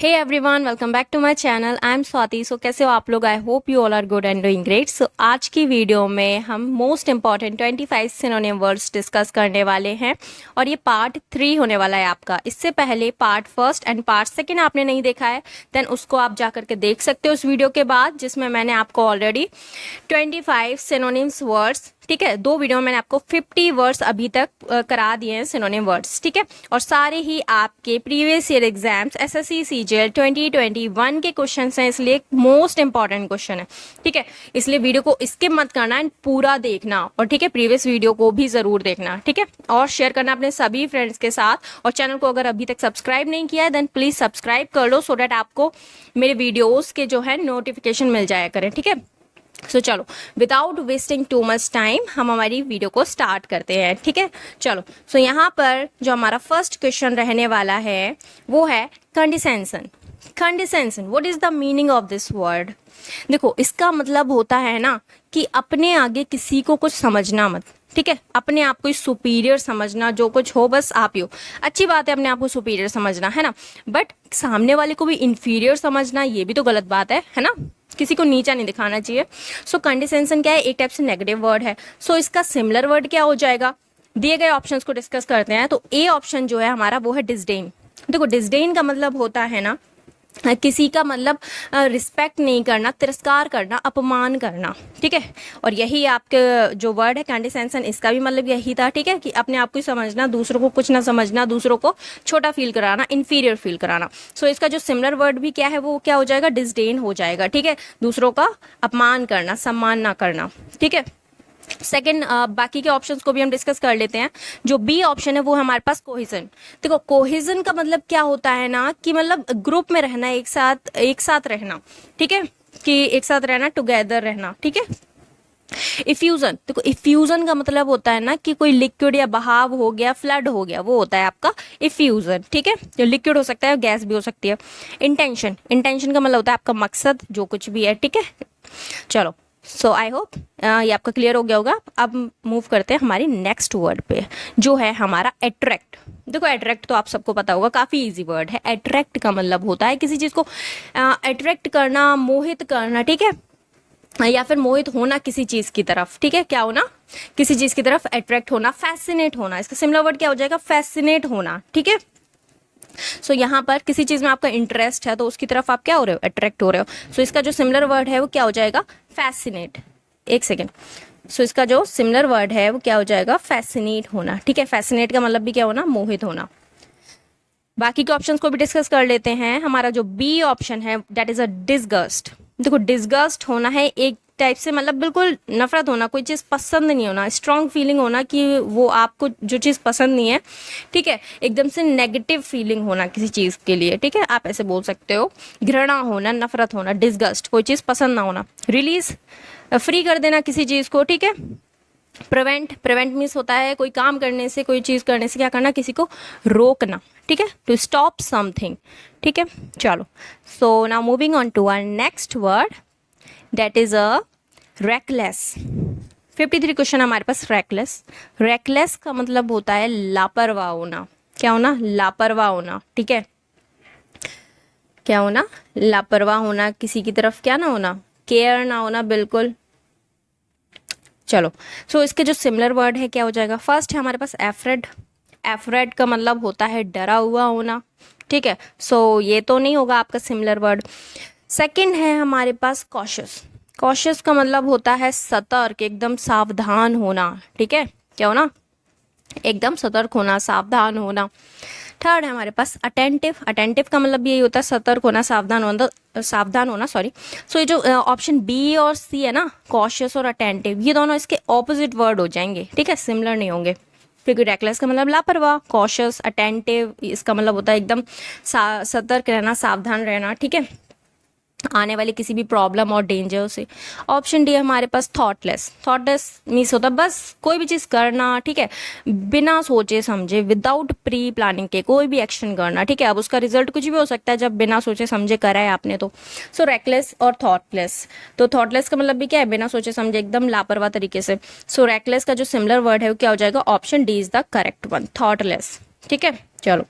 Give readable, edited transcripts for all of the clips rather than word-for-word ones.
Hey everyone, welcome back to my channel. I am Swati. So कैसे हो आप लोग? I hope you all are good and doing great. So आज की video में हम most important 25 synonym words discuss करने वाले हैं और ये पार्ट 3 होने वाला है आपका। इससे पहले part first and part second आपने नहीं देखा है देन उसको आप जा करके देख सकते हो उस वीडियो के बाद, जिसमें मैंने आपको ऑलरेडी 25 सिनोनिम्स वर्ड्स, ठीक है, 2 वीडियो में मैंने आपको 50 वर्ड्स अभी तक करा दिए हैं सिनोनिम वर्ड्स, ठीक है। और सारे ही आपके previous year exams SSC CGL 2021 के क्वेश्चन हैं, इसलिए मोस्ट इंपॉर्टेंट क्वेश्चन है, ठीक है। इसलिए वीडियो को स्किप मत करना एंड पूरा देखना, और ठीक है प्रीवियस वीडियो को भी जरूर देखना, ठीक है। और शेयर करना अपने सभी फ्रेंड्स के साथ, और चैनल को अगर अभी तक सब्सक्राइब नहीं किया है देन प्लीज सब्सक्राइब कर लो सो डैट आपको मेरे वीडियोज के जो है नोटिफिकेशन मिल जाया करें, ठीक है। सो चलो without wasting too much time हम हमारी वीडियो को स्टार्ट करते हैं, ठीक है। चलो सो यहाँ पर जो हमारा फर्स्ट क्वेश्चन रहने वाला है वो है condescension. Condescension, what is the meaning of this word? देखो, इसका मतलब होता है ना कि अपने आगे किसी को कुछ समझना मत, ठीक है। अपने आप को सुपीरियर समझना, जो कुछ हो बस आप ही हो। अच्छी बात है अपने आप को सुपीरियर समझना, है ना, बट सामने वाले को भी इंफीरियर समझना ये भी तो गलत बात है ना। किसी को नीचा नहीं दिखाना चाहिए। सो कंडिसेंशन क्या है? एक टाइप से नेगेटिव वर्ड है। सो इसका सिमिलर वर्ड क्या हो जाएगा? दिए गए ऑप्शंस को डिस्कस करते हैं। तो ए ऑप्शन जो है हमारा वो है डिसडेन। देखो, डिसडेन का मतलब होता है ना किसी का मतलब रिस्पेक्ट नहीं करना, तिरस्कार करना, अपमान करना, ठीक है। और यही आपके जो वर्ड है कंडिसेंशन, इसका भी मतलब यही था, ठीक है, कि अपने आप को ही समझना, दूसरों को कुछ ना समझना, दूसरों को छोटा फील कराना, इंफीरियर फील कराना। सो इसका जो सिमिलर वर्ड भी क्या है वो क्या हो जाएगा? डिसडेन हो जाएगा, ठीक है। दूसरों का अपमान करना, सम्मान ना करना, ठीक है। सेकंड, बाकी के ऑप्शंस को भी हम डिस्कस कर लेते हैं। जो बी ऑप्शन है वो है हमारे पास कोहिजन। देखो, कोहिजन का मतलब क्या होता है ना कि मतलब ग्रुप में रहना, एक साथ रहना, ठीक है, कि एक साथ रहना, टुगेदर रहना, ठीक है। इफ्यूजन, देखो इफ्यूजन का मतलब होता है ना कि कोई लिक्विड या बहाव हो गया, फ्लड हो गया, वो होता है आपका इफ्यूजन, ठीक है। जो लिक्विड हो सकता है, गैस भी हो सकती है। इंटेंशन, इंटेंशन का मतलब होता है आपका मकसद, जो कुछ भी है, ठीक है। चलो, सो आई होप ये आपका क्लियर हो गया होगा। अब मूव करते हैं हमारी नेक्स्ट वर्ड पे, जो है हमारा अट्रैक्ट। देखो, अट्रैक्ट तो आप सबको पता होगा, काफी इजी वर्ड है। अट्रैक्ट का मतलब होता है किसी चीज को अट्रैक्ट करना, मोहित करना, ठीक है, या फिर मोहित होना किसी चीज की तरफ, ठीक है। क्या होना? किसी चीज की तरफ अट्रैक्ट होना, फैसिनेट होना। इसका सिमिलर वर्ड क्या हो जाएगा? फैसिनेट होना, ठीक है। सो यहाँ पर किसी चीज में आपका इंटरेस्ट है तो उसकी तरफ आप क्या हो रहे हो? अट्रैक्ट हो रहे हो। सो इसका जो सिमिलर वर्ड है वो क्या हो जाएगा? फैसिनेट। एक सेकेंड। सो इसका जो सिमिलर वर्ड है वो क्या हो जाएगा? फैसिनेट होना, ठीक है। फैसिनेट का मतलब भी क्या होना? मोहित होना। बाकी के ऑप्शंस को भी डिस्कस कर लेते हैं। हमारा जो बी ऑप्शन है दैट इज अ डिसगस्ट। देखो, डिसगस्ट होना है एक टाइप से मतलब बिल्कुल नफरत होना, कोई चीज़ पसंद नहीं होना, स्ट्रॉन्ग फीलिंग होना कि वो आपको जो चीज़ पसंद नहीं है, ठीक है, एकदम से नेगेटिव फीलिंग होना किसी चीज़ के लिए, ठीक है, आप ऐसे बोल सकते हो। घृणा होना, नफरत होना, डिसगस्ट, कोई चीज़ पसंद ना होना। रिलीज, फ्री कर देना किसी चीज़ को, ठीक है। प्रिवेंट, प्रिवेंट मीन्स होता है कोई काम करने से, कोई चीज़ करने से क्या करना? किसी को रोकना, ठीक है, टू स्टॉप समथिंग, ठीक है। चलो, so now moving on to our next word that is a reckless. 53 question हमारे पास रेकलेस। रेकलेस का मतलब होता है लापरवाह होना। क्या होना? लापरवाह होना, ठीक है। क्या होना? लापरवाह होना, किसी की तरफ क्या ना होना? केयर ना होना, बिल्कुल। चलो, सो इसके जो सिमिलर वर्ड है क्या हो जाएगा? फर्स्ट है हमारे पास एफ्रेड। एफ्रेड का मतलब होता है डरा हुआ होना, ठीक है। सो ये तो नहीं होगा आपका सिमिलर वर्ड। सेकंड है हमारे पास कॉशियस। कॉशियस का मतलब होता है सतर्क, एकदम सावधान होना, ठीक है। क्या होना? एकदम सतर्क होना, सावधान होना। थर्ड है हमारे पास अटेंटिव। अटेंटिव का मतलब यही होता है सतर्क होना, सावधान होना, सॉरी। सो ये जो ऑप्शन बी और सी है ना, कॉशियस और अटेंटिव, ये दोनों इसके ऑपोजिट वर्ड हो जाएंगे, ठीक है, सिमिलर नहीं होंगे। क्योंकि रेकलेस का मतलब लापरवाह, कॉशियस, अटेंटिव इसका मतलब होता है एकदम सतर्क रहना, सावधान रहना, ठीक है, आने वाली किसी भी प्रॉब्लम और डेंजर से। ऑप्शन डी है हमारे पास थॉटलेस। थॉटलेस मीन्स होता है बस कोई भी चीज़ करना, ठीक है, बिना सोचे समझे, विदाउट प्री प्लानिंग के कोई भी एक्शन करना, ठीक है। अब उसका रिजल्ट कुछ भी हो सकता है जब बिना सोचे समझे करा है आपने तो। सो रेकलेस और थॉटलेस। तो थॉटलेस का मतलब भी क्या है? बिना सोचे समझे, एकदम लापरवाह तरीके से। सो रेकलेस का जो सिमिलर वर्ड है वो क्या हो जाएगा? Option D is the correct one, thoughtless, ठीक है। चलो,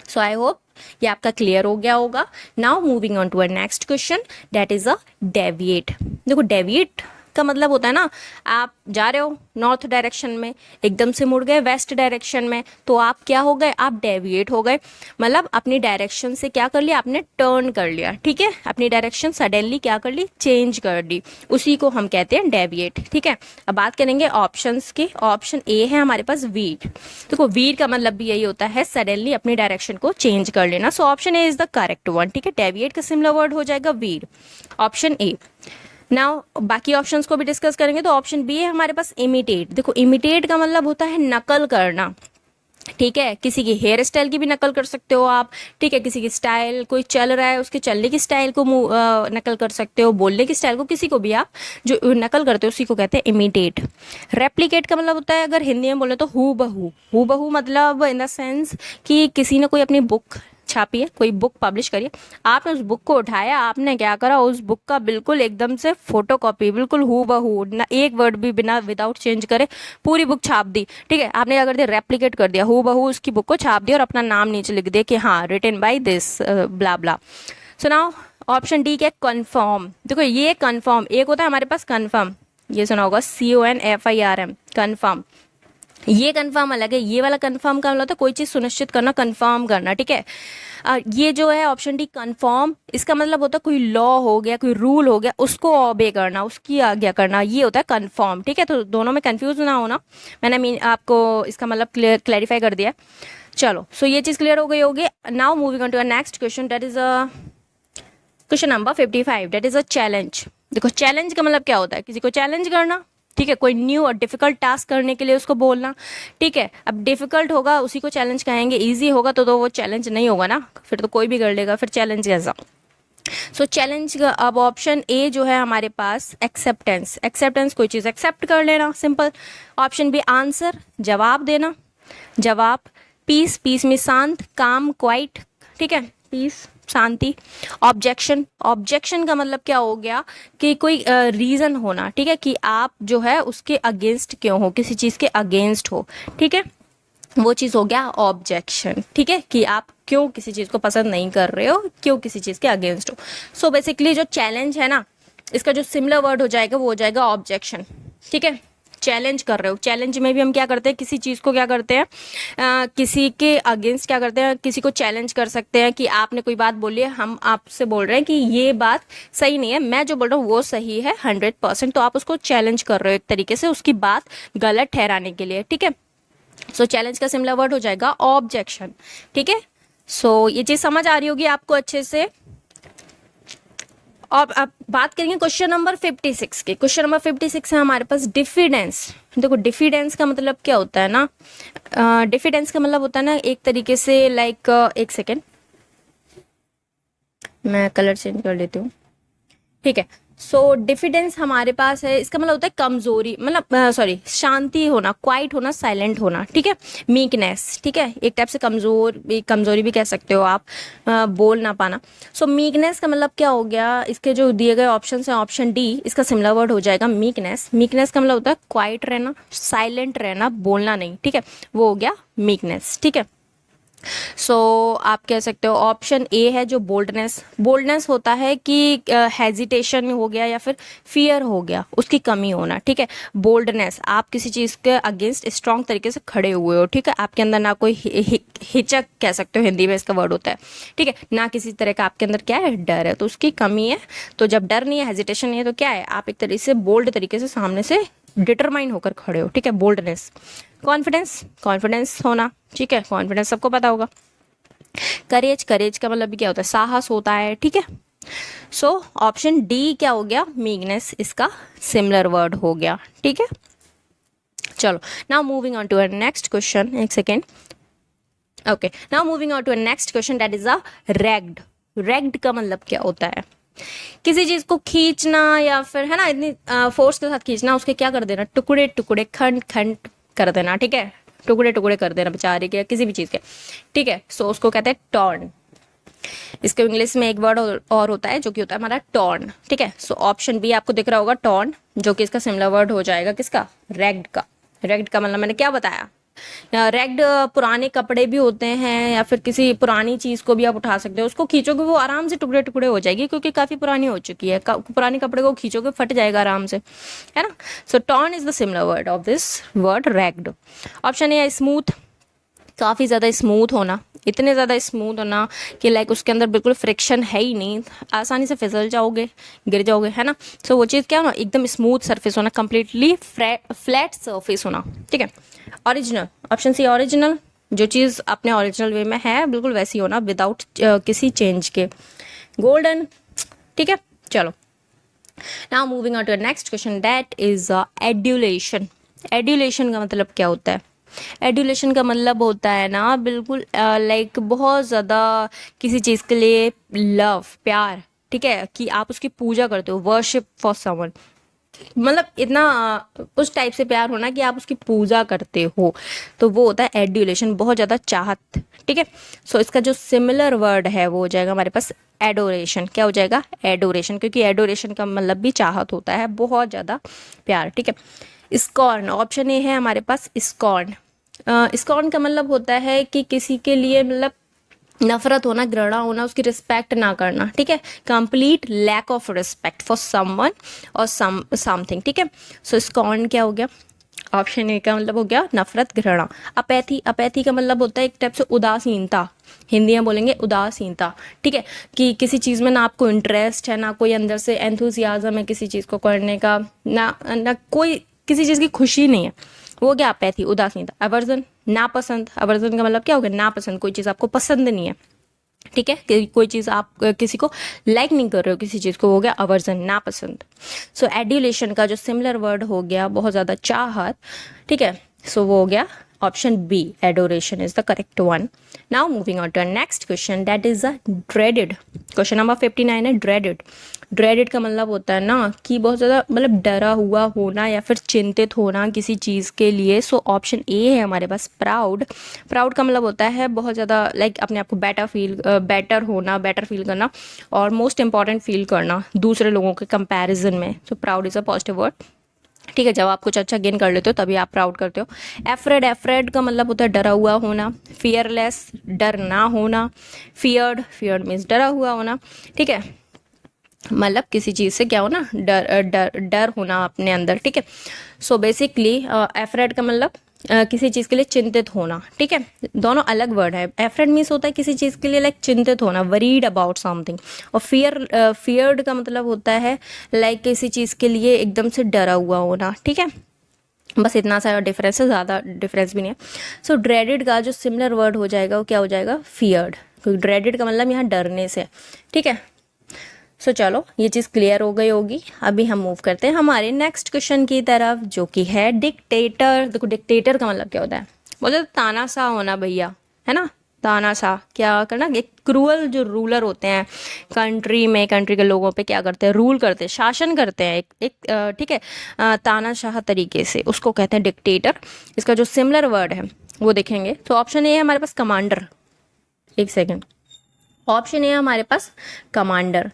सो आई होप ये आपका क्लियर हो गया होगा। Now moving on to a next question, that is a deviate. देखो डेविएट का मतलब होता है ना, आप जा रहे हो नॉर्थ डायरेक्शन में, एकदम से मुड़ गए वेस्ट डायरेक्शन में, तो आप क्या हो गए, आप डेविएट हो गए। मतलब अपनी डायरेक्शन से क्या कर लिया, आपने टर्न कर लिया, ठीक है, अपनी डायरेक्शन सडनली क्या कर ली, चेंज कर दी, उसी को हम कहते हैं डेविएट, ठीक है। अब बात करेंगे ऑप्शंस की। ऑप्शन ए है हमारे पास वीर। देखो वीर का मतलब भी यही होता है, सडनली अपनी डायरेक्शन को चेंज कर लेना। सो option A is the correct one, ठीक है। डेविएट का सिमिलर वर्ड हो जाएगा वीर, ऑप्शन ए। नाउ बाकी ऑप्शंस को भी डिस्कस करेंगे। तो ऑप्शन बी है हमारे पास इमिटेट। देखो इमिटेट का मतलब होता है नकल करना, ठीक है। किसी की हेयर स्टाइल की भी नकल कर सकते हो आप, ठीक है। किसी की स्टाइल, कोई चल रहा है उसके चलने की स्टाइल को नकल कर सकते हो, बोलने की स्टाइल को, किसी को भी आप जो नकल करते हो उसी को कहते हैं इमिटेट। रेप्लिकेट का मतलब होता है, अगर हिंदी में बोले तो हू बहू। हू बहू मतलब इन द सेंस कि किसी ने कोई अपनी बुक छापी है, कोई बुक पब्लिश करी है, आपने उस बुक को उठाया, आपने क्या करा, उस बुक का बिल्कुल एकदम से फोटो कॉपी, बिल्कुल हू बहू, ना एक वर्ड भी बिना विदाउट चेंज करे पूरी बुक छाप दी, ठीक है। आपने क्या कर दिया, रेप्लिकेट कर दिया, हू बहू उसकी बुक को छाप दिया और अपना नाम नीचे लिख दिया कि हाँ written by this blah blah. So now option D क्या, कन्फर्म। देखो ये कन्फर्म, एक होता है हमारे पास कन्फर्म, ये सुना होगा CONFIRM, कन्फर्म। ये कंफर्म अलग है, ये वाला कंफर्म का मतलब होता है कोई चीज़ सुनिश्चित करना, कंफर्म करना, ठीक है। ये जो है ऑप्शन डी कंफर्म, इसका मतलब होता है कोई लॉ हो गया, कोई रूल हो गया, उसको ओबे करना, उसकी आज्ञा करना, ये होता है कंफर्म, ठीक है। तो दोनों में कंफ्यूज ना होना, मैंने आपको इसका मतलब क्लैरिफाई कर दिया। चलो सो ये चीज़ क्लियर हो गई होगी। Now moving on to next question, that is a question number 55, that is a challenge. देखो चैलेंज का मतलब क्या होता है, किसी को चैलेंज करना, ठीक है, कोई न्यू और डिफिकल्ट टास्क करने के लिए उसको बोलना, ठीक है। अब डिफिकल्ट होगा उसी को चैलेंज कहेंगे, इजी होगा तो वो चैलेंज नहीं होगा ना, फिर तो कोई भी कर लेगा, फिर चैलेंज कैसा। सो चैलेंज का अब ऑप्शन ए जो है हमारे पास एक्सेप्टेंस। एक्सेप्टेंस कोई चीज़ एक्सेप्ट कर लेना, सिंपल। ऑप्शन बी आंसर, जवाब देना, जवाब। पीस, पीस में शांत, काम, क्वाइट, ठीक है, पीस शांति। ऑब्जेक्शन, ऑब्जेक्शन का मतलब क्या हो गया कि कोई रीजन होना, ठीक है, कि आप जो है उसके अगेंस्ट क्यों हो, किसी चीज़ के अगेंस्ट हो, ठीक है, वो चीज़ हो गया ऑब्जेक्शन, ठीक है, कि आप क्यों किसी चीज़ को पसंद नहीं कर रहे हो, क्यों किसी चीज़ के अगेंस्ट हो। सो बेसिकली जो चैलेंज है ना, इसका जो सिमिलर वर्ड हो जाएगा वो हो जाएगा ऑब्जेक्शन, ठीक है। चैलेंज कर रहे हो, चैलेंज में भी हम क्या करते हैं, किसी चीज़ को क्या करते हैं, किसी के अगेंस्ट क्या करते हैं, किसी को चैलेंज कर सकते हैं कि आपने कोई बात बोली है, हम आपसे बोल रहे हैं कि ये बात सही नहीं है, मैं जो बोल रहा हूँ वो सही है 100%, तो आप उसको चैलेंज कर रहे हो एक तरीके से, उसकी बात गलत ठहराने के लिए, ठीक है। सो चैलेंज का सिमिलर वर्ड हो जाएगा ऑब्जेक्शन, ठीक है। सो ये चीज़ समझ आ रही होगी आपको अच्छे से। अब बात करेंगे क्वेश्चन नंबर 56 के। क्वेश्चन नंबर 56 है हमारे पास डिफिडेंस। देखो डिफिडेंस का मतलब क्या होता है ना, डिफिडेंस का मतलब होता है ना एक तरीके से लाइक, एक सेकेंड मैं कलर चेंज कर लेती हूँ, ठीक है। सो डिफिडेंस हमारे पास है, इसका मतलब होता है कमजोरी, मतलब सॉरी शांति होना, क्वाइट होना, साइलेंट होना, ठीक है। मीकनेस, ठीक है, एक टाइप से कमजोरी भी कह सकते हो आप, बोल ना पाना। सो मीकनेस का मतलब क्या हो गया, इसके जो दिए गए ऑप्शन है, ऑप्शन डी इसका सिमिलर वर्ड हो जाएगा मीकनेस। मीकनेस का मतलब होता है क्वाइट रहना, साइलेंट रहना, बोलना नहीं, ठीक है, वो हो गया मीकनेस, ठीक है। सो आप कह सकते हो ऑप्शन ए है जो बोल्डनेस। बोल्डनेस होता है कि हेजिटेशन हो गया या फिर फियर हो गया, उसकी कमी होना, ठीक है। बोल्डनेस, आप किसी चीज़ के अगेंस्ट स्ट्रांग तरीके से खड़े हुए हो, ठीक है, आपके अंदर ना कोई हिचक कह सकते हो, हिंदी में इसका वर्ड होता है, ठीक है, ना किसी तरह का आपके अंदर क्या है, डर है, तो उसकी कमी है। तो जब डर नहीं है, हेजिटेशन नहीं है, तो क्या है, आप एक तरीके से बोल्ड तरीके से सामने से डिटरमाइन होकर खड़े हो, ठीक है, बोल्डनेस। कॉन्फिडेंस, कॉन्फिडेंस होना, ठीक है, कॉन्फिडेंस सबको पता होगा। करेज, करेज का मतलब भी क्या होता है, साहस होता है, ठीक है। सो ऑप्शन डी क्या हो गया, मीगनेस, इसका सिमिलर वर्ड हो गया, ठीक है। चलो now moving on to a next question, एक second, okay. Now moving on to a next question, that is a ragged. Ragged का मतलब क्या होता है, किसी चीज को खींचना या फिर है ना इतनी फोर्स के साथ खींचना, उसके क्या कर देना, टुकड़े टुकड़े, खंड खंड कर देना, ठीक है, टुकड़े टुकड़े कर देना बेचारे के, किसी भी चीज के, ठीक है। सो उसको कहते हैं टॉर्न। इसके इंग्लिश में एक वर्ड और होता है जो कि होता है हमारा टॉर्न, ठीक है। सो ऑप्शन बी आपको दिख रहा होगा टॉर्न, जो कि इसका सिमिलर वर्ड हो जाएगा किसका, रैग्ड का। रैग्ड का मतलब मैंने क्या बताया, रैग्ड पुराने कपड़े भी होते हैं या फिर किसी पुरानी चीज़ को भी आप उठा सकते हो, उसको खींचोगे वो आराम से टुकड़े टुकड़े हो जाएगी क्योंकि काफ़ी पुरानी हो चुकी है। पुराने कपड़े को खींचोगे फट जाएगा आराम से, है ना। So torn is the similar word of this word ragged. Option A है स्मूथ, काफ़ी ज़्यादा स्मूथ होना, इतने ज़्यादा स्मूथ होना कि लाइक उसके अंदर बिल्कुल फ्रिक्शन है ही नहीं, आसानी से फिसल जाओगे, गिर जाओगे, है ना। सो वो चीज़ क्या होना, एकदम स्मूथ सरफेस होना, कम्प्लीटली फ्लैट सरफेस होना, ठीक है। ओरिजिनल, ऑप्शन सी ओरिजिनल, जो चीज़ अपने ओरिजिनल वे में है बिल्कुल वैसी होना विदाउट किसी चेंज के। गोल्डन, ठीक है। चलो, now moving on to next question, that is adulation. Adulation का मतलब क्या होता है? एड्यूलेशन का मतलब होता है ना बिल्कुल लाइक बहुत ज़्यादा किसी चीज़ के लिए लव, प्यार, ठीक है, कि आप उसकी पूजा करते हो, वर्शिप फॉर समवन, मतलब इतना उस टाइप से प्यार होना कि आप उसकी पूजा करते हो, तो वो होता है एड्यूलेशन, बहुत ज़्यादा चाहत, ठीक है। सो इसका जो सिमिलर वर्ड है वो हो जाएगा हमारे पास एडोरेशन। क्या हो जाएगा? एडोरेशन, क्योंकि एडोरेशन का मतलब भी चाहत होता है, बहुत ज़्यादा प्यार, ठीक है। स्कॉर्न, ऑप्शन ए है हमारे पास स्कॉर्न। स्कॉर्न का मतलब होता है कि किसी के लिए मतलब नफरत होना, घृणा होना, उसकी रिस्पेक्ट ना करना, ठीक है, complete lack of respect for someone और समथिंग, ठीक है। सो स्कॉर्न क्या हो गया? ऑप्शन ए का मतलब हो गया नफरत, घृणा। अपैथी, अपैथी का मतलब होता है एक टाइप से उदासीनता, हिंदी में बोलेंगे उदासीनता, ठीक है, कि किसी चीज़ में ना आपको इंटरेस्ट है, ना कोई अंदर से एंथुसियाज्म है किसी चीज़ को करने का, ना कोई किसी चीज़ की खुशी नहीं है, वो क्या? अपैथी, उदासीनता। अवर्जन, नापसंद, अवर्जन का मतलब क्या हो गया? नापसंद, कोई चीज़ आपको पसंद नहीं है, ठीक है, कि कोई चीज़ आप किसी को लाइक नहीं कर रहे हो, किसी चीज़ को, हो गया अवर्जन, नापसंद। सो एड्यूलेशन का जो सिमिलर वर्ड हो गया बहुत ज़्यादा चाहत, ठीक है, सो वो हो गया option B, adoration is the correct one. Now moving on to next question, that is the dreaded. Question number 59 है ड्रेडेड। ड्रेडेड का मतलब होता है ना कि बहुत ज़्यादा मतलब डरा हुआ होना या फिर चिंतित होना किसी चीज़ के लिए। सो ऑप्शन ए है हमारे पास प्राउड। प्राउड का मतलब होता है बहुत ज़्यादा लाइक अपने आप को बेटर होना, बेटर फील करना और मोस्ट इंपॉर्टेंट फील करना दूसरे लोगों के कंपैरिजन में। So proud is a positive word, ठीक है। जब आप कुछ अच्छा गेन कर लेते हो तभी आप प्राउड करते हो। एफ्रेड, एफ्रेड का मतलब होता है डरा हुआ होना। फियरलेस, डर ना होना। फियर्ड, फियर्ड मीन्स डरा हुआ होना, ठीक है, मतलब किसी चीज़ से क्या हो ना, डर होना अपने अंदर, ठीक है। सो बेसिकली एफ्रेड का मतलब किसी चीज़ के लिए चिंतित होना, ठीक है, दोनों अलग वर्ड है। एफ्रेड मीन्स होता है किसी चीज़ के लिए लाइक चिंतित होना, वरीड अबाउट समथिंग, और फियर्ड का मतलब होता है लाइक किसी चीज़ के लिए एकदम से डरा हुआ होना, ठीक है। बस इतना सा डिफरेंस है, ज़्यादा डिफरेंस भी नहीं है। सो ड्रेडेड का जो सिमिलर वर्ड हो जाएगा वो क्या हो जाएगा? फियर्ड, क्योंकि ड्रेडेड का मतलब यहाँ डरने से, ठीक है। सो चलो ये चीज़ क्लियर हो गई होगी। अभी हम मूव करते हैं हमारे नेक्स्ट क्वेश्चन की तरफ, जो कि है डिक्टेटर। देखो डिक्टेटर का मतलब क्या होता है? बोले तानाशाह होना भैया, है ना, तानाशाह। क्या करना? एक क्रूअल जो रूलर होते हैं कंट्री में, कंट्री के लोगों पे क्या करते हैं? रूल करते हैं, शासन करते हैं एक ठीक है, तानाशाह तरीके से, उसको कहते हैं डिक्टेटर। इसका जो सिमिलर वर्ड है वो देखेंगे तो ऑप्शन ए है हमारे पास कमांडर। एक सेकेंड, ऑप्शन ए है हमारे पास कमांडर।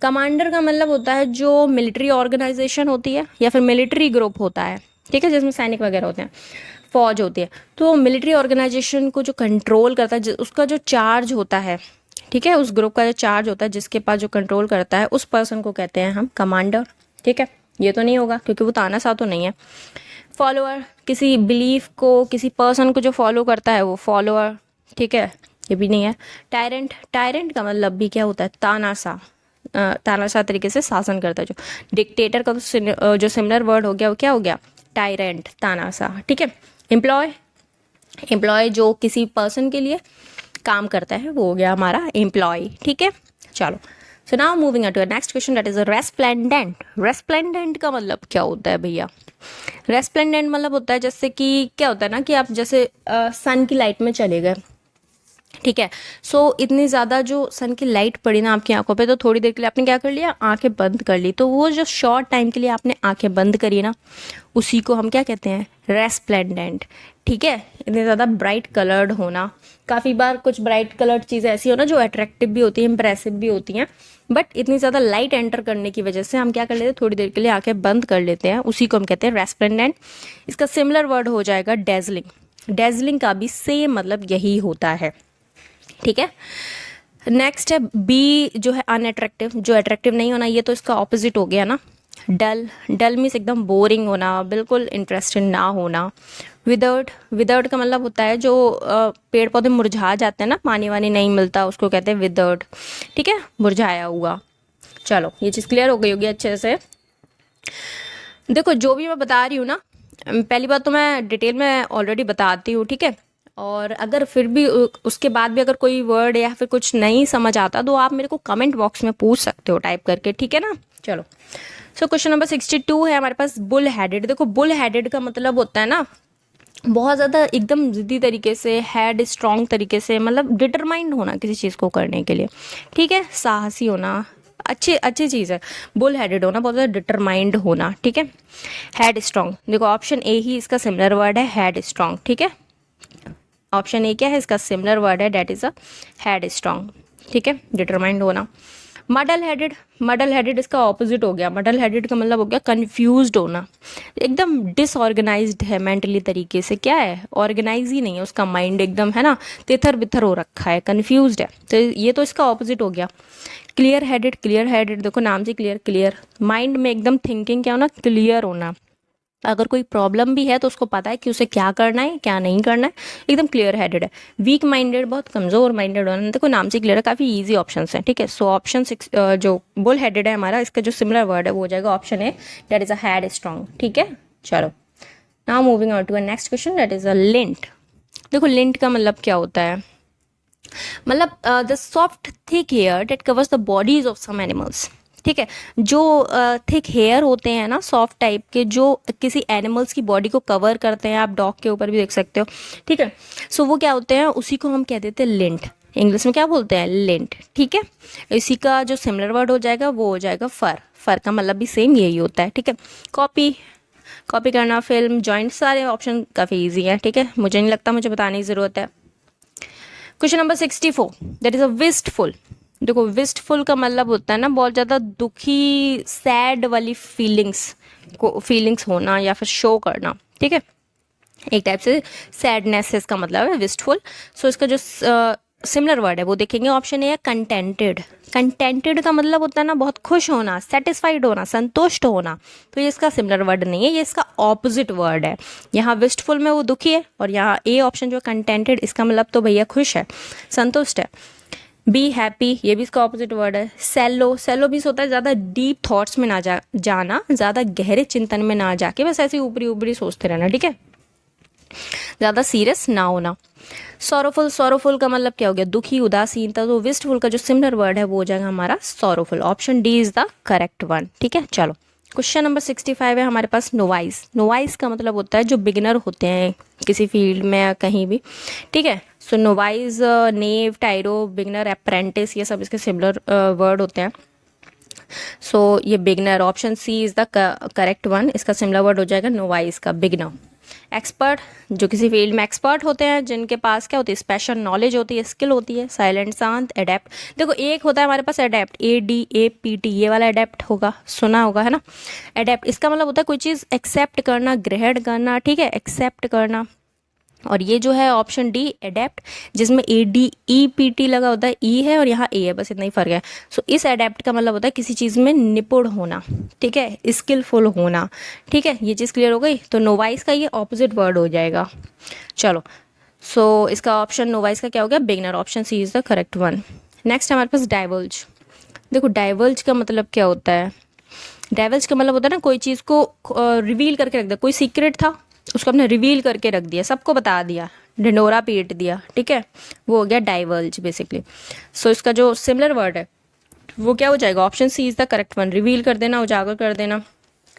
कमांडर का मतलब होता है जो मिलिट्री ऑर्गेनाइजेशन होती है या फिर मिलिट्री ग्रुप होता है, ठीक है, जिसमें सैनिक वगैरह होते हैं, फौज होती है, तो मिलिट्री ऑर्गेनाइजेशन को जो कंट्रोल करता है, उसका जो चार्ज होता है, ठीक है, उस ग्रुप का जो चार्ज होता है, जिसके पास जो कंट्रोल करता है, उस पर्सन को कहते हैं हम कमांडर, ठीक है। ये तो नहीं होगा क्योंकि वो तानाशाह तो नहीं है। फॉलोअर, किसी बिलीफ को, किसी पर्सन को जो फॉलो करता है वो फॉलोअर, ठीक है, ये भी नहीं है। टायरेंट, टायरेंट का मतलब भी क्या होता है? तानाशाह, तानाशाह तरीके से शासन करता है जो। डिक्टेटर का तो जो सिमिलर वर्ड हो गया वो क्या हो गया? टायरेंट, तानाशाह, ठीक है। एम्प्लॉय, एम्प्लॉय जो किसी पर्सन के लिए काम करता है वो हो गया हमारा एम्प्लॉय, ठीक है। चलो, so now moving on to next question, that is resplendent. Resplendent का मतलब क्या होता है भैया? रेस्प्लेंडेंट मतलब होता है जैसे कि क्या होता है ना कि आप जैसे सन की लाइट में चले गए, ठीक है। सो इतनी ज़्यादा जो सन की लाइट पड़ी ना आपकी आंखों पे, तो थोड़ी देर के लिए आपने क्या कर लिया? आंखें बंद कर ली। तो वो जो शॉर्ट टाइम के लिए आपने आंखें बंद करी ना, उसी को हम क्या कहते हैं? रेस्प्लेंडेंट, ठीक है। इतने ज़्यादा ब्राइट कलर्ड होना। काफ़ी बार कुछ ब्राइट कलर्ड चीज़ें ऐसी हो ना जो अट्रैक्टिव भी होती हैं, इंप्रेसिव भी होती हैं, बट इतनी ज़्यादा लाइट एंटर करने की वजह से हम क्या कर लेते हैं? थोड़ी देर के लिए आंखें बंद कर लेते हैं, उसी को हम कहते हैं रेस्प्लेंडेंट। इसका सिमिलर वर्ड हो जाएगा डेजलिंग। डेजलिंग का भी सेम मतलब यही होता है, ठीक है। नेक्स्ट है बी जो है अनअट्रैक्टिव, जो अट्रैक्टिव नहीं होना, ये तो इसका ऑपोजिट हो गया ना। डल, डल मीन्स एकदम बोरिंग होना, बिल्कुल इंटरेस्टेड ना होना। विदर्ड, विदर्ड का मतलब होता है जो पेड़ पौधे मुरझा जाते हैं ना, पानी वानी नहीं मिलता, उसको कहते हैं विदर्ड, ठीक है, मुरझाया हुआ। चलो ये चीज़ क्लियर हो गई होगी अच्छे से। देखो जो भी मैं बता रही हूँ ना, पहली बात तो मैं डिटेल में ऑलरेडी बताती हूँ, ठीक है। और अगर फिर भी उसके बाद भी अगर कोई वर्ड या फिर कुछ नहीं समझ आता तो आप मेरे को कमेंट बॉक्स में पूछ सकते हो टाइप करके, ठीक है ना। चलो सो क्वेश्चन नंबर 62 है हमारे पास, बुल हेडेड। देखो बुल हेडेड का मतलब होता है ना बहुत ज़्यादा एकदम ज़िद्दी तरीके से, हेड स्ट्रॉन्ग तरीके से, मतलब डिटरमाइंड होना किसी चीज़ को करने के लिए, ठीक है, साहसी होना, अच्छी अच्छी चीज़ है। बुल हेडेड होना, बहुत ज़्यादा डिटरमाइंड होना, ठीक है। हेड स्ट्रॉन्ग, देखो ऑप्शन ए ही इसका सिमिलर वर्ड है, हेड स्ट्रॉन्ग, ठीक है। ऑप्शन ए क्या है इसका सिमिलर वर्ड है, that is a headstrong, ठीक है, डिटरमाइंड होना। मडल हेडेड, मडल हेडेड इसका ऑपोजिट हो गया। मडल हेडेड का मतलब हो गया कंफ्यूज्ड होना, एकदम डिसऑर्गेनाइज्ड है मेंटली तरीके से, क्या है, ऑर्गेनाइज ही नहीं है उसका माइंड, एकदम है ना तिथर बिथर हो रखा है, कंफ्यूज्ड है, तो ये तो इसका ऑपोजिट हो गया। क्लियर हेडेड, क्लियर हेडेड देखो नाम से क्लियर, क्लियर माइंड में एकदम थिंकिंग क्या होना, क्लियर होना, अगर कोई प्रॉब्लम भी है तो उसको पता है कि उसे क्या करना है क्या नहीं करना है, एकदम क्लियर हेडेड है। वीक माइंडेड, बहुत कमज़ोर माइंडेड होना, देखो नाम से क्लियर है, काफ़ी इजी ऑप्शन है, ठीक है। सो ऑप्शन 6 जो बुल हेडेड है हमारा, इसका जो सिमिलर वर्ड है वो हो जाएगा ऑप्शन है, that is a headstrong, ठीक है। चलो now moving on to a next question, that is a lint. देखो लिंट का मतलब क्या होता है, मतलब the soft thick hair that covers the bodies of some animals, ठीक है। जो थिक हेयर होते हैं ना सॉफ्ट टाइप के, जो किसी एनिमल्स की बॉडी को कवर करते हैं, आप डॉग के ऊपर भी देख सकते हो, ठीक है। सो वो क्या होते हैं, उसी को हम कह देते हैं लिंट, इंग्लिश में क्या बोलते हैं, लिंट, ठीक है। इसी का जो सिमिलर वर्ड हो जाएगा वो हो जाएगा फर, फर का मतलब भी सेम यही होता है, ठीक है। कॉपी, कॉपी करना, फिल्म, जॉइंट, सारे ऑप्शन काफ़ी ईजी हैं, ठीक है, मुझे नहीं लगता मुझे बताने की ज़रूरत है। Question number 64, that is a wistful. देखो विस्टफुल का मतलब होता है ना बहुत ज़्यादा दुखी, सैड वाली फीलिंग्स होना या फिर शो करना, ठीक है, एक टाइप से सैडनेस है इसका मतलब है विस्टफुल। सो इसका जो सिमिलर वर्ड है वो देखेंगे, ऑप्शन ए है कंटेंटेड। कंटेंटेड का मतलब होता है ना बहुत खुश होना, सेटिस्फाइड होना, संतुष्ट होना, तो ये इसका सिमिलर वर्ड नहीं है, ये इसका ऑपोजिट वर्ड है। यहाँ विस्टफुल में वो दुखी है, और यहाँ ए ऑप्शन जो कंटेंटेड, इसका मतलब तो भैया खुश है, संतुष्ट है। बी हैप्पी, ये भी इसका ऑपोजिट वर्ड है। सेलो, सेलो भी होता है ज़्यादा डीप थॉट्स में ना जाना, ज़्यादा गहरे चिंतन में ना जाके बस ऐसे ऊपरी ऊपरी सोचते रहना, ठीक है, ज़्यादा सीरियस ना होना। सॉरोफुल, सॉरोफुल का मतलब क्या हो गया, दुखी, उदासीनता, तो विस्टफुल का जो सिमिलर वर्ड है वो हो जाएगा हमारा sorrowful, option D is the correct one, ठीक है। चलो क्वेश्चन नंबर 65 है हमारे पास, नोवाइस। नोवाइस का मतलब होता है जो बिगिनर होते हैं किसी फील्ड में या कहीं भी, ठीक है। So novice, naive, tyro, beginner, apprentice, ये सब इसके सिमिलर वर्ड होते हैं। सो ये beginner, option C is the correct one, इसका सिमिलर वर्ड हो जाएगा नोवाइस का, बिगिनर। एक्सपर्ट, जो किसी फील्ड में एक्सपर्ट होते हैं, जिनके पास क्या होती है, स्पेशल नॉलेज होती है, स्किल होती है। साइलेंट, शांत। एडेप्ट, देखो एक होता है हमारे पास एडेप्ट, ADAPT, ये वाला एडेप्ट होगा, सुना होगा है ना। एडेप्ट इसका मतलब होता है कोई चीज़ एक्सेप्ट करना, ग्रहण करना, ठीक है, एक्सेप्ट करना। और ये जो है ऑप्शन डी एडेप्ट, जिसमें ADEPT लगा होता है, ई है और यहाँ ए है, बस इतना ही फर्क है। सो इस एडेप्ट का मतलब होता है किसी चीज़ में निपुण होना, ठीक है, स्किलफुल होना, ठीक है, ये चीज़ क्लियर हो गई। तो नोवाइस का ये ऑपोजिट वर्ड हो जाएगा। चलो सो इसका ऑप्शन नोवाइस का क्या हो गया, beginner, option C is the correct one. Next हमारे पास डाइवल्ज। देखो डाइवल्ज का मतलब क्या होता है, डाइवल्ज का मतलब होता है ना कोई चीज़ को रिवील करके रख दिया, कोई सीक्रेट था उसको आपने रिवील करके रख दिया, सबको बता दिया, ढिंडोरा पीट दिया, ठीक है, वो हो गया डाइवर्ज बेसिकली। सो इसका जो सिमिलर वर्ड है वो क्या हो जाएगा, option C is the correct one, reveal कर देना, उजागर कर देना।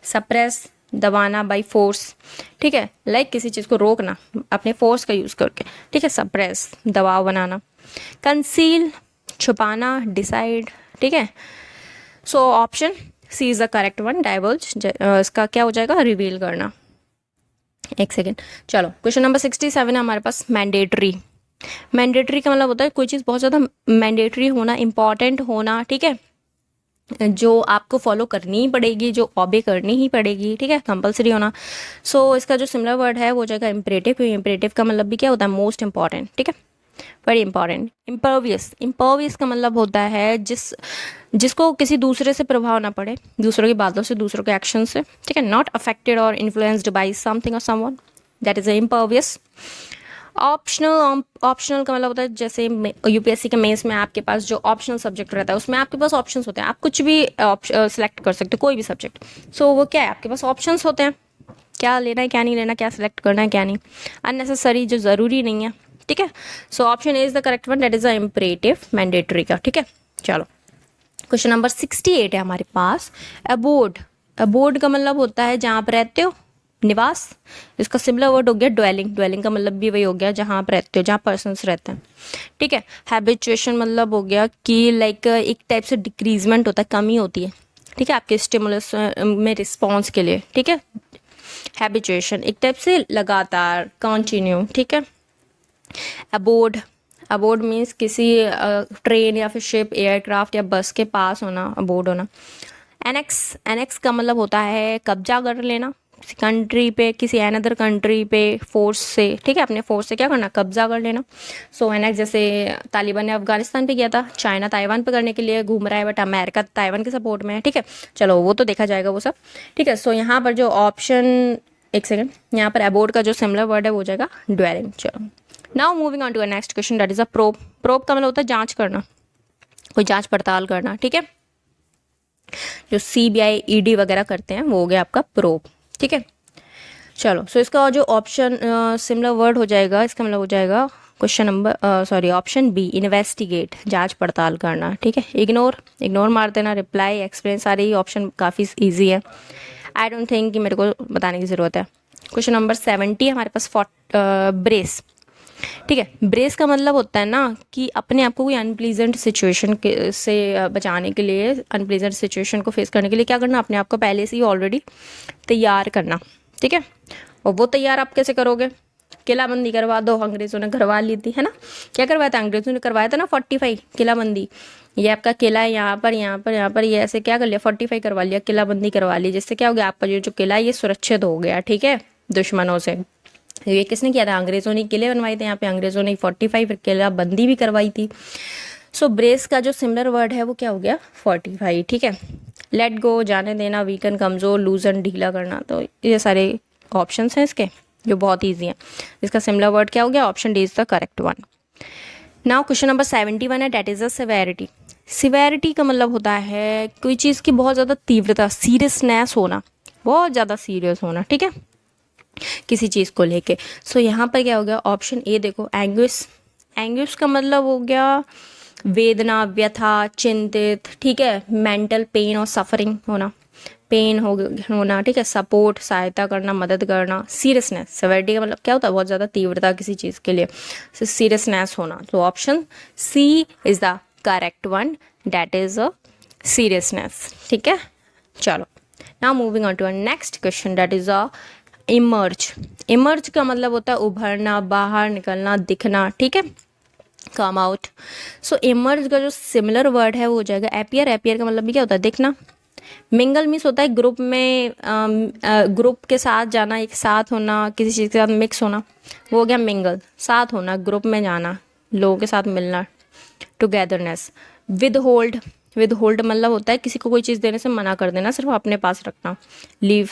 सप्रेस, दबाना बाय फोर्स, ठीक है, लाइक किसी चीज़ को रोकना अपने फोर्स का यूज़ करके, ठीक है, सप्रेस, दबाव बनाना। कंसील, छुपाना, डिसाइड, ठीक है। So option C is the correct one, diverge, इसका क्या हो जाएगा, रिवील करना। एक सेकेंड, चलो क्वेश्चन नंबर 67 है हमारे पास, मैंडेटरी। मैंडेटरी का मतलब होता है कोई चीज़ बहुत ज़्यादा मैंडेटरी होना, इंपॉर्टेंट होना, ठीक है, जो आपको फॉलो करनी ही पड़ेगी, जो ऑबे करनी ही पड़ेगी, ठीक है, कंपलसरी होना। सो इसका जो सिमिलर वर्ड है वो जाएगा इम्परेटिव। इम्परेटिव का मतलब भी क्या होता है, मोस्ट इंपॉर्टेंट, ठीक है, वेरी इंपॉर्टेंट। इम्पर्वियस, इम्पर्वियस का मतलब होता है जिसको किसी दूसरे से प्रभाव ना पड़े, दूसरों की बातों से, दूसरों के एक्शन से, ठीक है, नॉट अफेक्टेड और इन्फ्लुएंस्ड बाय समथिंग और someone, that is impervious. Optional, optional का मतलब होता है जैसे यूपीएससी के मेंस में आपके पास जो ऑप्शनल सब्जेक्ट रहता है उसमें आपके पास ऑप्शंस होते हैं, आप कुछ भी सिलेक्ट कर सकते हो, कोई भी सब्जेक्ट। सो वो क्या है, आपके पास ऑप्शंस होते हैं, क्या लेना है क्या नहीं लेना, क्या सिलेक्ट करना है क्या नहीं, अननेसेसरी जो ज़रूरी नहीं है, ठीक है। So option is the correct one, that is a imperative, mandatory का, ठीक है। चलो क्वेश्चन नंबर 68 है हमारे पास। अबोर्ड, अबोर्ड का मतलब होता है जहाँ आप रहते हो, निवास। इसका सिमिलर वर्ड हो गया ड्वेलिंग, ड्वेलिंग का मतलब भी वही हो गया जहाँ आप रहते हो, जहाँ पर्सन्स रहते हैं, ठीक है। हैबिचुएशन मतलब हो गया कि लाइक एक टाइप से डिक्रीजमेंट होता है, कमी होती है, ठीक है, आपके स्टिमुलस में रिस्पॉन्स के लिए, ठीक है। हैबिचुएशन एक टाइप से लगातार, कंटिन्यू, ठीक है। अबोर्ड, अबोर्ड मीन्स किसी ट्रेन या फिर शिप, एयरक्राफ्ट या बस के पास होना, अबोर्ड होना। एनेक्स, एनेक्स का मतलब होता है कब्जा कर लेना किसी कंट्री पे, किसी अनदर कंट्री पे फोर्स से, ठीक है, अपने फोर्स से क्या करना, कब्जा कर लेना। सो एनेक्स जैसे तालिबान ने अफगानिस्तान पे किया था, चाइना ताइवान पे करने के लिए घूम रहा है, बट अमेरिका ताइवान के सपोर्ट में है, ठीक है। चलो वो तो देखा जाएगा वो सब, ठीक है। सो यहाँ पर जो ऑप्शन, एक सेकेंड, यहाँ पर अबोर्ड का जो सिमिलर वर्ड है वो हो जाएगा ड्वेलिंग। चलो now moving on to next question, that is a probe. Probe का मतलब होता है जांच करना, कोई जांच पड़ताल करना, ठीक है। जो सीबीआई ईडी वगैरह करते हैं वो हो गया आपका प्रोब, ठीक है। चलो सो इसका जो ऑप्शन सिमिलर वर्ड हो जाएगा, इसका मतलब हो जाएगा question number sorry option B, investigate, जांच पड़ताल करना, ठीक है। इग्नोर, इग्नोर मार देना, रिप्लाई, एक्सप्लेन, सारे ही ऑप्शन काफ़ी ईजी है, आई डोंट थिंक कि मेरे को बताने की ज़रूरत है। क्वेश्चन नंबर 70 हमारे पास ब्रेस, ठीक है। ब्रेस का मतलब होता है ना कि अपने आप को कोई अनप्लीजेंट सिचुएशन से बचाने के लिए, अनप्लीजेंट सिचुएशन को फेस करने के लिए क्या करना, अपने आप को पहले से ही ऑलरेडी तैयार करना, ठीक है। और वो तैयार आप कैसे करोगे, किलाबंदी करवा दो, अंग्रेज़ों ने करवा ली थी, है ना। क्या करवाया था, अंग्रेज़ों ने करवाया था ना 45 किलाबंदी। ये आपका किला है यहाँ पर, यहाँ पर, यहाँ पर, ये ऐसे क्या कर लिया, 45 करवा लिया, किलाबंदी करवा ली, जिससे क्या हो गया, आपका जो किला है ये सुरक्षित हो गया, ठीक है, दुश्मनों से। ये किसने किया था, अंग्रेज़ों ने किले बनवाए थे, यहाँ पे अंग्रेज़ों ने 45 किला बंदी भी करवाई थी। सो ब्रेस का जो सिमिलर वर्ड है वो क्या हो गया, 45, ठीक है। लेट गो, जाने देना, वीकन, कमज़ोर, लूजन, ढीला करना। तो ये सारे ऑप्शंस हैं इसके जो बहुत ईजी हैं। इसका सिमिलर वर्ड क्या हो गया, option D is the correct one. Now question number 71 है, that is the severity. Severity का मतलब होता है कोई चीज़ की बहुत ज़्यादा तीव्रता, सीरियसनेस होना, बहुत ज़्यादा सीरियस होना, ठीक है, किसी चीज़ को लेके। सो यहाँ पर क्या हो गया, ऑप्शन ए देखो, एंग्विश। एंग्विश का मतलब हो गया वेदना, व्यथा, चिंतित, ठीक है, मेंटल पेन और सफरिंग होना, पेन होना, ठीक है, सपोर्ट, सहायता करना, मदद करना। सीरियसनेस, सेवेरिटी का मतलब क्या होता है, बहुत ज़्यादा तीव्रता किसी चीज़ के लिए, सीरियसनेस होना। तो option C is the correct one, that is a seriousness, ठीक है। चलो now moving on to next question, that is a emerge. Emerge का मतलब होता है उभरना, बाहर निकलना, दिखना, ठीक है, कम आउट। सो इमर्ज का जो सिमिलर वर्ड है वो हो जाएगा एपियर। एपियर का मतलब भी क्या होता है, दिखना। मिंगल मीन्स होता है ग्रुप में, ग्रुप के साथ जाना, एक साथ होना, किसी चीज़ के साथ मिक्स होना, वो हो गया मिंगल, साथ होना, ग्रुप में जाना, लोगों के साथ मिलना, togetherness. With hold, with hold मतलब होता है किसी को कोई चीज़ देने से मना कर देना, सिर्फ अपने पास रखना। लीव,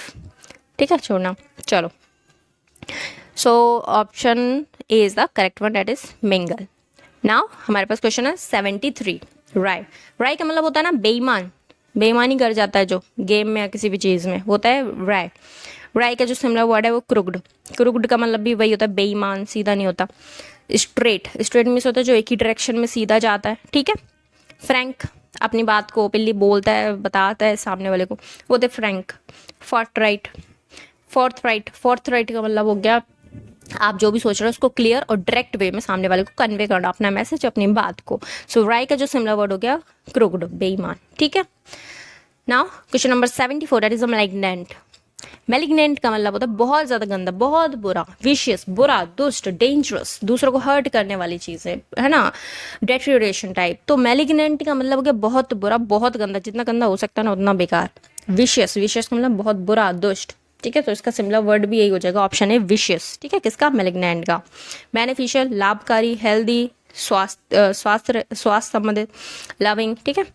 ठीक है, छोड़ना। चलो so option A is the correct one, that is mingle. Now हमारे पास क्वेश्चन है 73, राय। राय का मतलब होता है ना बेईमान, बेईमानी कर जाता है जो गेम में या किसी भी चीज़ में, होता है राय। राय का जो सिमिलर वर्ड है वो क्रुक्ड। क्रुक्ड का मतलब भी वही होता है, बेईमान, सीधा नहीं होता। स्ट्रेट, स्ट्रेट मीन्स होता है जो एक ही डायरेक्शन में सीधा जाता है, ठीक है। फ्रैंक, अपनी बात को ओपनली बोलता है, बताता है सामने वाले को, वो होते Frank. Fourth right, fourth right, fourth right का मतलब हो गया आप जो भी सोच रहे हो उसको क्लियर और डायरेक्ट वे में सामने वाले को कन्वे करना, अपना मैसेज, अपनी बात को। सो राय का जो सिमिलर वर्ड हो गया क्रुक्ड, बेईमान, ठीक है। Now question number 74, that is a magnet. Malignant का मतलब होता है बहुत ज़्यादा गंदा, बहुत बुरा, विशियस, बुरा, दुष्ट, डेंजरस, दूसरों को हर्ट करने वाली चीज़ें, है ना, डेट्रियोरेशन टाइप। तो मैलिग्नेंट का मतलब हो गया बहुत बुरा, बहुत गंदा, जितना गंदा हो सकता है ना उतना बेकार। विशियस, विशियस का मतलब बहुत बुरा, दुष्ट, ठीक है। तो इसका सिमिलर वर्ड भी यही हो जाएगा, ऑप्शन है विशियस, ठीक है, किसका, मैलिग्नेंट का। बेनिफिशियल, लाभकारी, हेल्दी, स्वास्थ्य संबंधित, लविंग, ठीक है।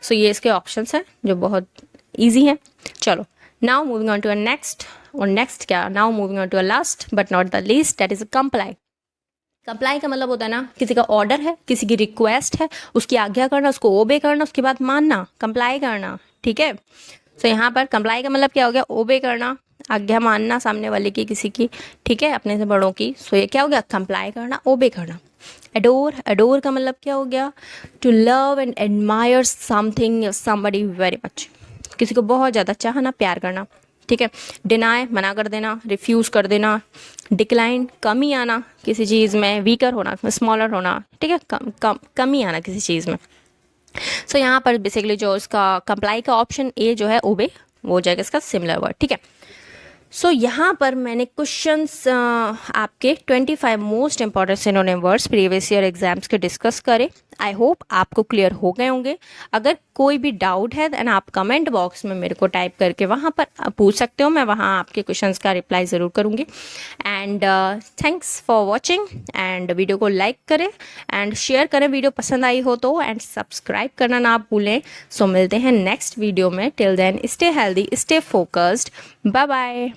सो ये इसके ऑप्शंस हैं जो बहुत ईजी है। चलो, now moving on to a next, और नेक्स्ट क्या, now moving on to a last but not the least, that is comply. Comply का मतलब होता है ना, किसी का ऑर्डर है, किसी की रिक्वेस्ट है, उसकी आज्ञा करना, उसको ओबे करना, उसकी बात मानना, कंप्लाई करना, ठीक है। तो यहाँ पर कंप्लाई का मतलब क्या हो गया, ओबे करना, आज्ञा मानना सामने वाले की, किसी की, ठीक है, अपने से बड़ों की। सो ये क्या हो गया, कंप्लाई करना, ओबे करना। एडोर, एडोर का मतलब क्या हो गया, to love and admire something somebody very much, किसी को बहुत ज़्यादा चाहना, प्यार करना, ठीक है। डिनाई, मना कर देना, रिफ्यूज़ कर देना। डिक्लाइन, कमी आना किसी चीज़ में, वीकर होना, स्मॉलर होना, ठीक है, कमी आना किसी चीज़ में। सो यहाँ पर बेसिकली जो इसका कंप्लाई का ऑप्शन ए जो है, ओबे, वो हो जाएगा इसका सिमिलर वर्ड, ठीक है। सो यहाँ पर मैंने क्वेश्चंस आपके 25 most important synonym words previous year exams के डिस्कस करें। आई होप आपको क्लियर हो गए होंगे। अगर कोई भी डाउट है देन आप कमेंट बॉक्स में मेरे को टाइप करके वहाँ पर पूछ सकते हो, मैं वहाँ आपके क्वेश्चंस का रिप्लाई ज़रूर करूँगी। And thanks for watching, and video को लाइक करें एंड शेयर करें वीडियो पसंद आई हो तो, एंड सब्सक्राइब करना ना भूलें। सो मिलते हैं नेक्स्ट वीडियो में, till then stay healthy, stay focused, bye bye.